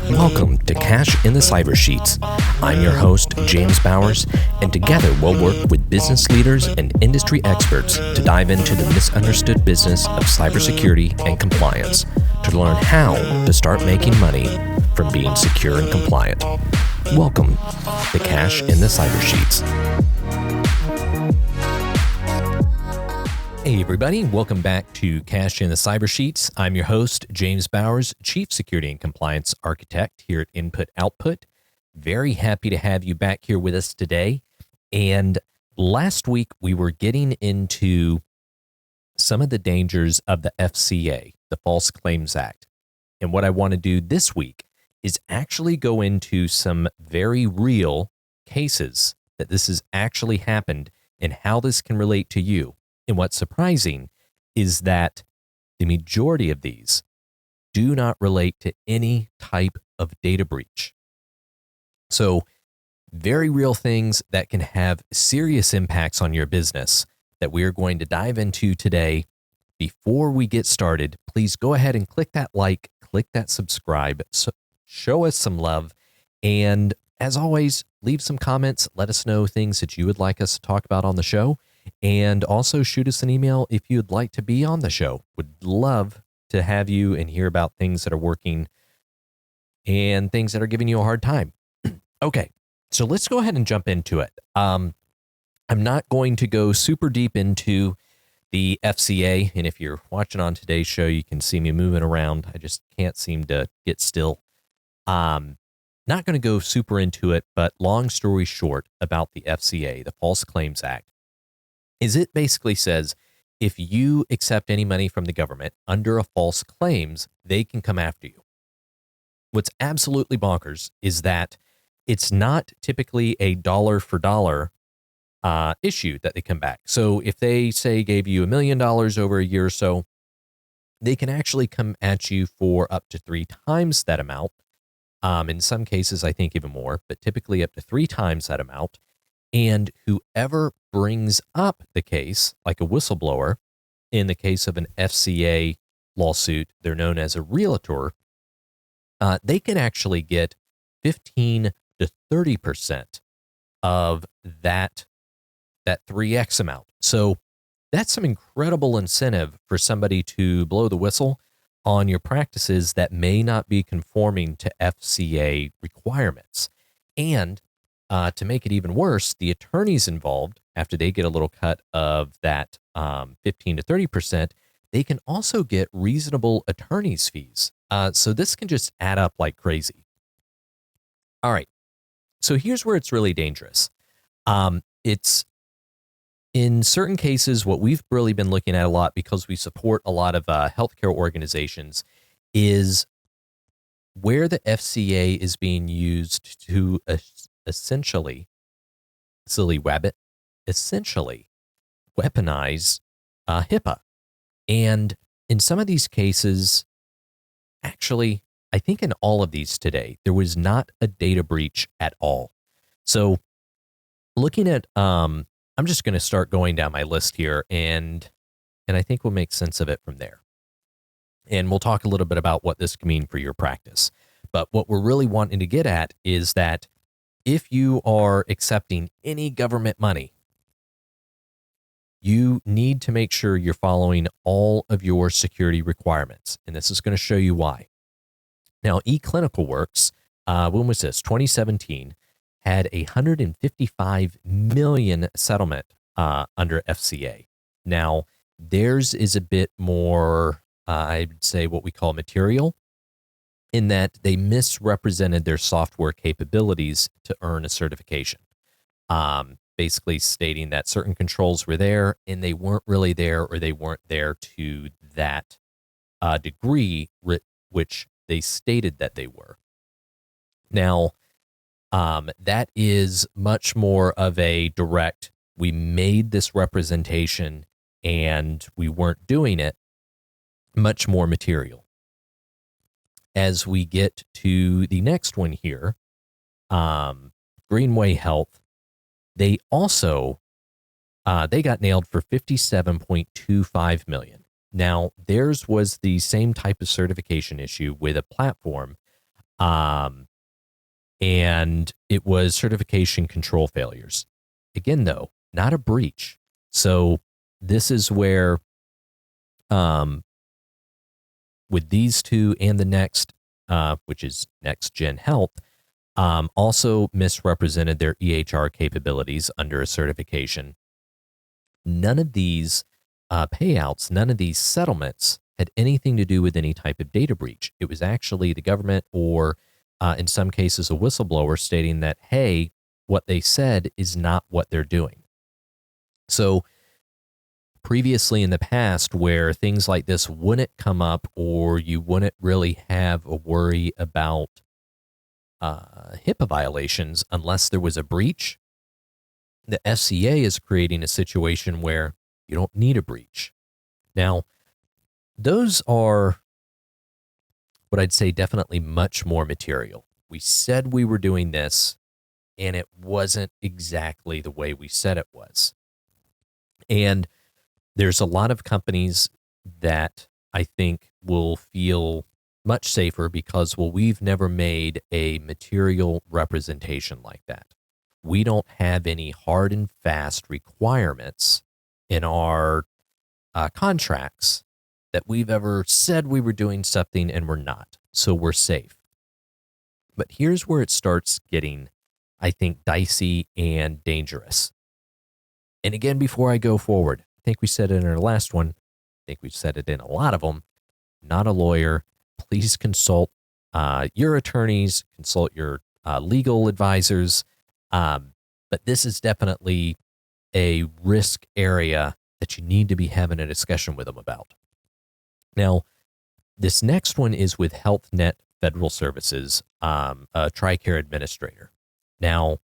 Welcome to Cash in the Cyber Sheets. I'm your host, James Bowers, and together we'll work with business leaders and industry experts to dive into the misunderstood business of cybersecurity and compliance to learn how to start making money from being secure and compliant. Welcome to Cash in the Cyber Sheets. Hey everybody, welcome back to Cash in the Cyber Sheets. I'm your host, James Bowers, Chief Security and Compliance Architect here at Input Output. Very happy to have you back here with us today. And last week we were getting into some of the dangers of the FCA, the False Claims Act. And what I want to do this week is actually go into some very real cases that this has actually happened and how this can relate to you. And what's surprising is that the majority of these do not relate to any type of data breach. So very real things that can have serious impacts on your business that we are going to dive into today. Before we get started, please go ahead and click that like, click that subscribe, show us some love, and as always, leave some comments. Let us know things that you would like us to talk about on the show. And also shoot us an email if you'd like to be on the show. Would love to have you and hear about things that are working and things that are giving you a hard time. Okay, so let's go ahead and jump into it. I'm not going to go super deep into the FCA. And if you're watching on today's show, you can see me moving around. I just can't seem to get still. Not going to go super into it, but long story short about the FCA, the False Claims Act, is it basically says if you accept any money from the government under a false claims, they can come after you. What's absolutely bonkers is that it's not typically a dollar for dollar issue that they come back. So if they say gave you $1 million over a year or so, they can actually come at you for up to 3 times that amount. In some cases, I think even more, but typically up to 3 times that amount. And whoever brings up the case, like a whistleblower, in the case of an FCA lawsuit, they're known as a realtor, they can actually get 15 to 30% of that 3X amount. So that's some incredible incentive for somebody to blow the whistle on your practices that may not be conforming to FCA requirements. And to make it even worse, the attorneys involved, after they get a little cut of that 15 to 30%, they can also get reasonable attorney's fees. So this can just add up like crazy. All right. So here's where it's really dangerous. It's in certain cases, what we've really been looking at a lot because we support a lot of healthcare organizations is where the FCA is being used to essentially weaponize HIPAA. And in some of these cases, actually, I think in all of these today, there was not a data breach at all. So looking at, I'm just going to start going down my list here, and I think we'll make sense of it from there. And we'll talk a little bit about what this can mean for your practice. But what we're really wanting to get at is that if you are accepting any government money, you need to make sure you're following all of your security requirements. And this is going to show you why. Now, eClinicalWorks, when was this? 2017, had a $155 million settlement under FCA. Now, theirs is a bit more, I'd say, what we call material, in that they misrepresented their software capabilities to earn a certification, basically stating that certain controls were there and they weren't really there, or they weren't there to that degree which they stated that they were. Now, that is much more of a direct, we made this representation and we weren't doing it, much more material. As we get to the next one here, Greenway Health, they also they got nailed for $57.25 million. Now, theirs was the same type of certification issue with a platform And it was certification control failures. Again, though, not a breach. So this is where, with these two and the next, which is Next Gen Health, also misrepresented their EHR capabilities under a certification. None of these payouts, none of these settlements had anything to do with any type of data breach. It was actually the government or, in some cases, a whistleblower stating that, hey, what they said is not what they're doing. So previously in the past, where things like this wouldn't come up or you wouldn't really have a worry about HIPAA violations unless there was a breach, the FCA is creating a situation where you don't need a breach. Now, those are what I'd say definitely much more material. We said we were doing this, and it wasn't exactly the way we said it was. And there's a lot of companies that I think will feel much safer because, well, we've never made a material representation like that. We don't have any hard and fast requirements in our contracts that we've ever said we were doing something and we're not. So we're safe. But here's where it starts getting, I think, dicey and dangerous. And again, before I go forward, I think we said it in our last one. I think we've said it in a lot of them. Not a lawyer. Please consult your attorneys, consult your legal advisors. But this is definitely a risk area that you need to be having a discussion with them about. Now, this next one is with Health Net Federal Services, a TRICARE administrator. Now,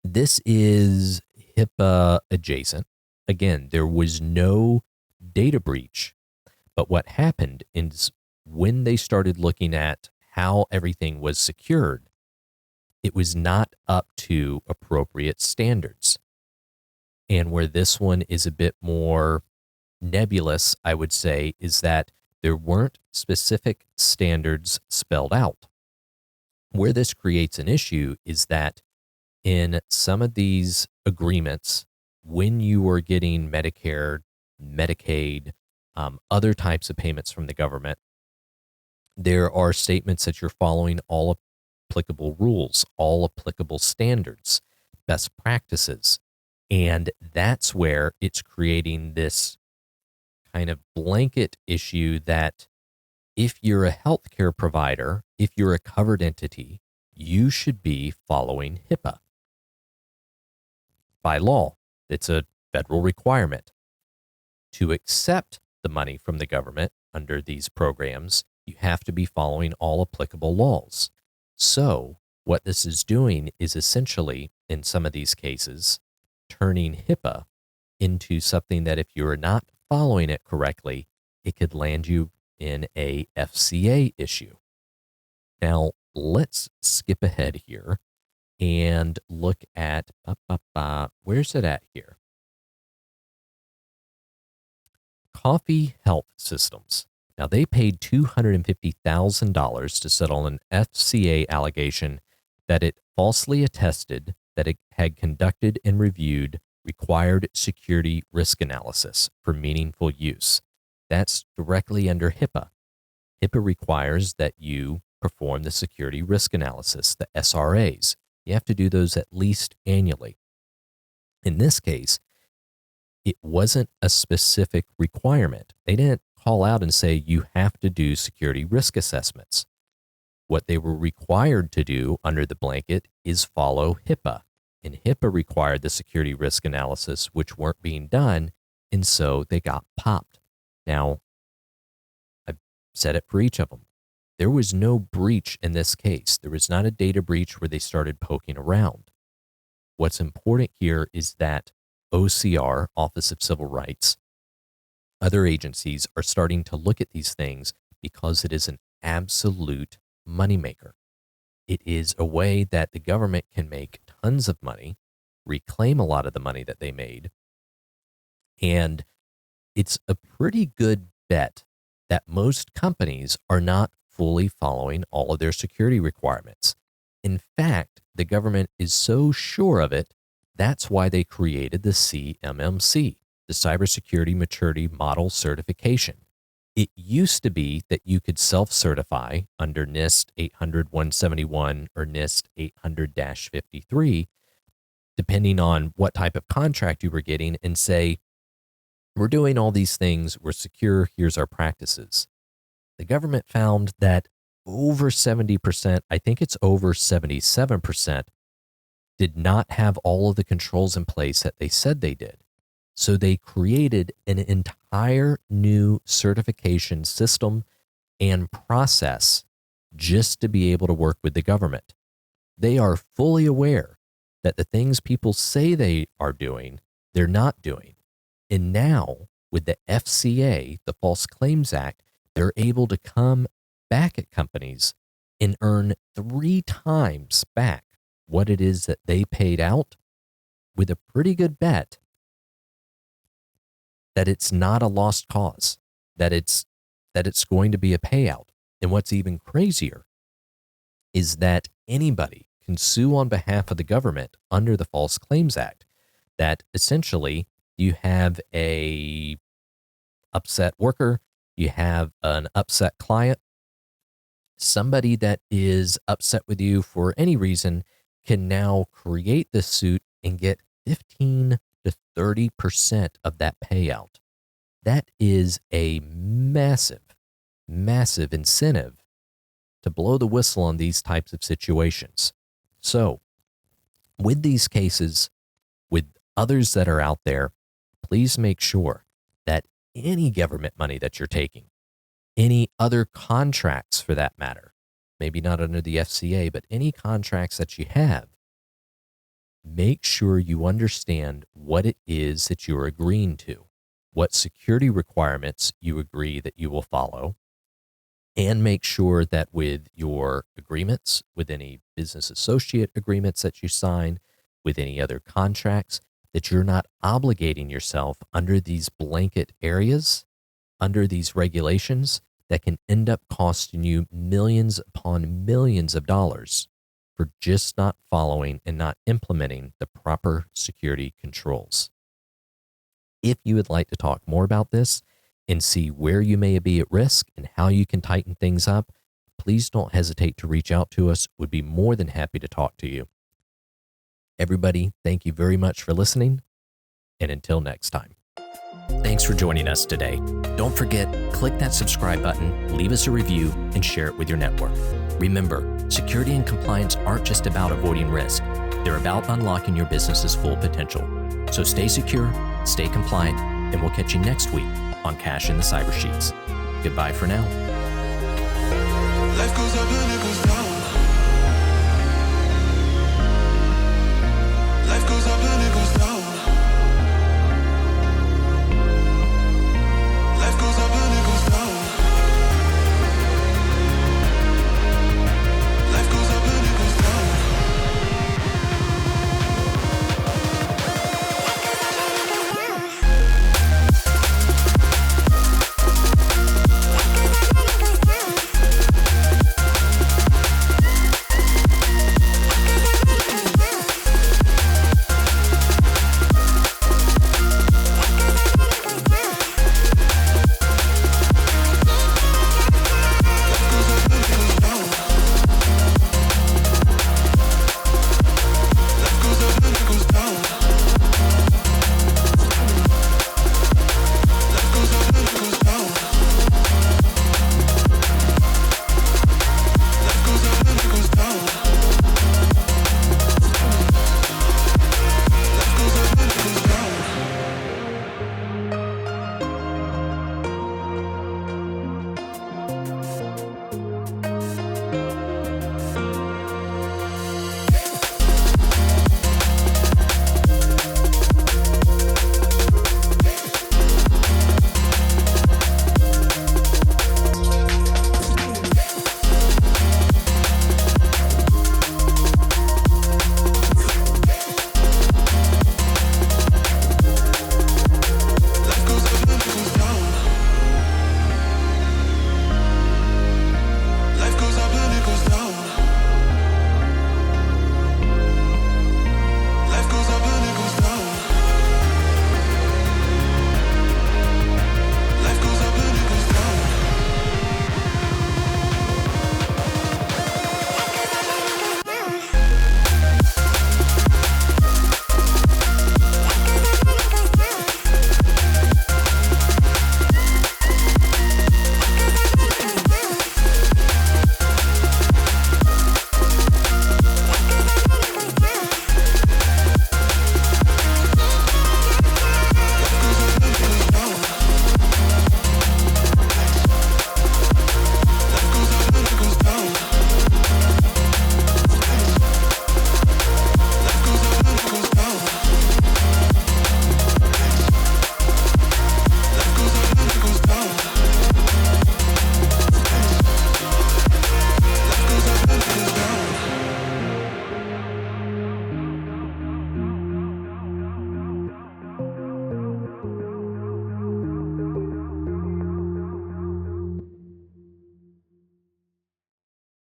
this is HIPAA adjacent. Again, there was no data breach, but what happened is when they started looking at how everything was secured, it was not up to appropriate standards. And where this one is a bit more nebulous, I would say, is that there weren't specific standards spelled out. Where this creates an issue is that in some of these agreements, when you are getting Medicare, Medicaid, other types of payments from the government, there are statements that you're following all applicable rules, all applicable standards, best practices. And that's where it's creating this kind of blanket issue that if you're a healthcare provider, if you're a covered entity, you should be following HIPAA. By law, it's a federal requirement. To accept the money from the government under these programs, you have to be following all applicable laws. So what this is doing is essentially, in some of these cases, turning HIPAA into something that if you're not following it correctly, it could land you in a FCA issue. Now, let's skip ahead here and look at, where's it at here? Coffee Health Systems. Now, they paid $250,000 to settle an FCA allegation that it falsely attested that it had conducted and reviewed required security risk analysis for meaningful use. That's directly under HIPAA. HIPAA requires that you perform the security risk analysis, the SRAs. You have to do those at least annually. In this case, it wasn't a specific requirement. They didn't call out and say you have to do security risk assessments. What they were required to do under the blanket is follow HIPAA. And HIPAA required the security risk analysis, which weren't being done, and so they got popped. Now, I've said it for each of them. There was no breach in this case. There was not a data breach where they started poking around. What's important here is that OCR, Office of Civil Rights, other agencies are starting to look at these things because it is an absolute moneymaker. It is a way that the government can make tons of money, reclaim a lot of the money that they made, and it's a pretty good bet that most companies are not fully following all of their security requirements. In fact, the government is so sure of it, that's why they created the CMMC, the Cybersecurity Maturity Model Certification. It used to be that you could self-certify under NIST 800-171 or NIST 800-53, depending on what type of contract you were getting, and say, we're doing all these things, we're secure, here's our practices. The government found that over 70%, I think it's over 77%, did not have all of the controls in place that they said they did. So they created an entire new certification system and process just to be able to work with the government. They are fully aware that the things people say they are doing, they're not doing. And now, with the FCA, the False Claims Act, they're able to come back at companies and earn 3 times back what it is that they paid out, with a pretty good bet that it's not a lost cause, that it's going to be a payout. And what's even crazier is that anybody can sue on behalf of the government under the False Claims Act, that essentially you have a upset worker, you have an upset client, somebody that is upset with you for any reason can now create this suit and get 15 to 30% of that payout. That is a massive, massive incentive to blow the whistle on these types of situations. So, with these cases, with others that are out there, please make sure that any government money that you're taking, any other contracts for that matter, maybe not under the FCA, but any contracts that you have, make sure you understand what it is that you're agreeing to, what security requirements you agree that you will follow, and make sure that with your agreements, with any business associate agreements that you sign, with any other contracts, that you're not obligating yourself under these blanket areas, under these regulations that can end up costing you millions upon millions of dollars for just not following and not implementing the proper security controls. If you would like to talk more about this and see where you may be at risk and how you can tighten things up, please don't hesitate to reach out to us. We'd be more than happy to talk to you. Everybody, thank you very much for listening, and until next time. Thanks for joining us today. Don't forget, click that subscribe button, leave us a review, and share it with your network. Remember, security and compliance aren't just about avoiding risk. They're about unlocking your business's full potential. So stay secure, stay compliant, and we'll catch you next week on Cash in the Cyber Sheets. Goodbye for now. Life goes up and it goes down.